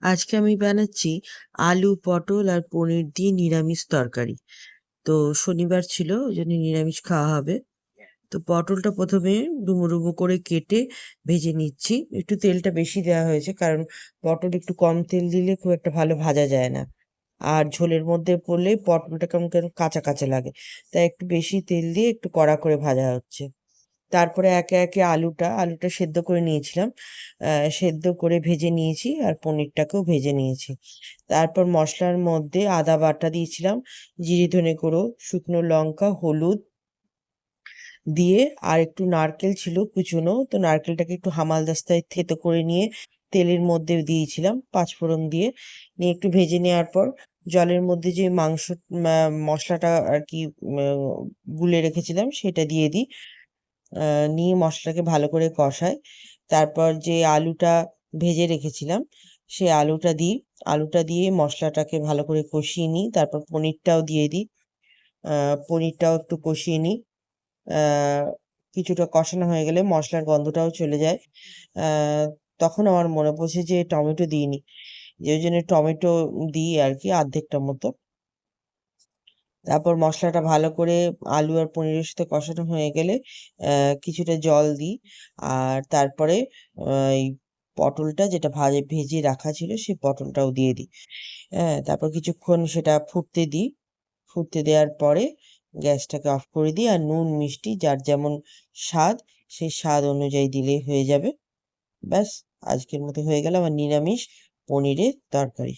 আজকে আমি বানাচ্ছি আলু পটল আর পনির দিয়ে নিরামিষ তরকারি। তো শনিবার ছিল, ওই জন্য নিরামিষ খাওয়া হবে। তো পটলটা প্রথমে ডুমো ডুমো করে কেটে ভেজে নিচ্ছি। একটু তেলটা বেশি দেওয়া হয়েছে, কারণ পটল একটু কম তেল দিলে খুব একটা ভালো ভাজা যায় না। আর ঝোলের মধ্যে পড়লে পটলটা কেমন কেন কাঁচা কাঁচা লাগে। তাই একটু বেশি তেল দিয়ে একটু কড়া করে ভাজা হচ্ছে। তারপরে একে একে আলুটা সেদ্ধ করে নিয়েছিলাম। সেদ্ধ করে ভেজে নিয়েছি, আর পনিরটাকেও ভেজে নিয়েছি। তারপর মশলার মধ্যে আদা বাটা দিয়েছিলাম, জিরে ধনে গুঁড়ো, শুকনো লঙ্কা, হলুদ দিয়ে, আর একটু নারকেল ছিল কুচনো, তো নারকেলটাকে একটু হামালদিস্তায় থেতো করে নিয়ে তেলের মধ্যে দিয়েছিলাম পাঁচফোড়ন দিয়ে। নিয়ে একটু ভেজে নেওয়ার পর জলের মধ্যে যে মশলাটা আর কি গুলে রেখেছিলাম সেটা দিয়ে দিই। নিয়ে মশলাটাকে ভালো করে কষাই। তারপর যে আলুটা ভেজে রেখেছিলাম সেই আলুটা দিয়ে মশলাটাকে ভালো করে কষিয়ে নিই। তারপর পনিরটাও দিয়ে দিই। পনিরটাও একটু কষিয়ে নিই। আহ, কিছুটা কষানো হয়ে গেলে মশলার গন্ধটাও চলে যায়। আহ, তখন আমার মনে পড়ছে যে টমেটো দিইনি, যে জন্য টমেটো দিই আর কি, অর্ধেকটা মতো। তারপর মশলাটা ভালো করে আলু আর পনিরের সাথে কষানো হয়ে গেলে কিছুটা জল দিই। আর তারপরে এই পটলটা যেটা ভেজে রাখা ছিল সেই পটলটাও দিয়ে দিই। হ্যাঁ, তারপর কিছুক্ষণ সেটা ফুটতে দিই। ফুটতে দেওয়ার পরে গ্যাসটাকে অফ করে দিই, আর নুন মিষ্টি যার যেমন স্বাদ সেই স্বাদ অনুযায়ী দিলেই হয়ে যাবে। ব্যাস, আজকের মতো হয়ে গেল আমার নিরামিষ পনিরের তরকারি।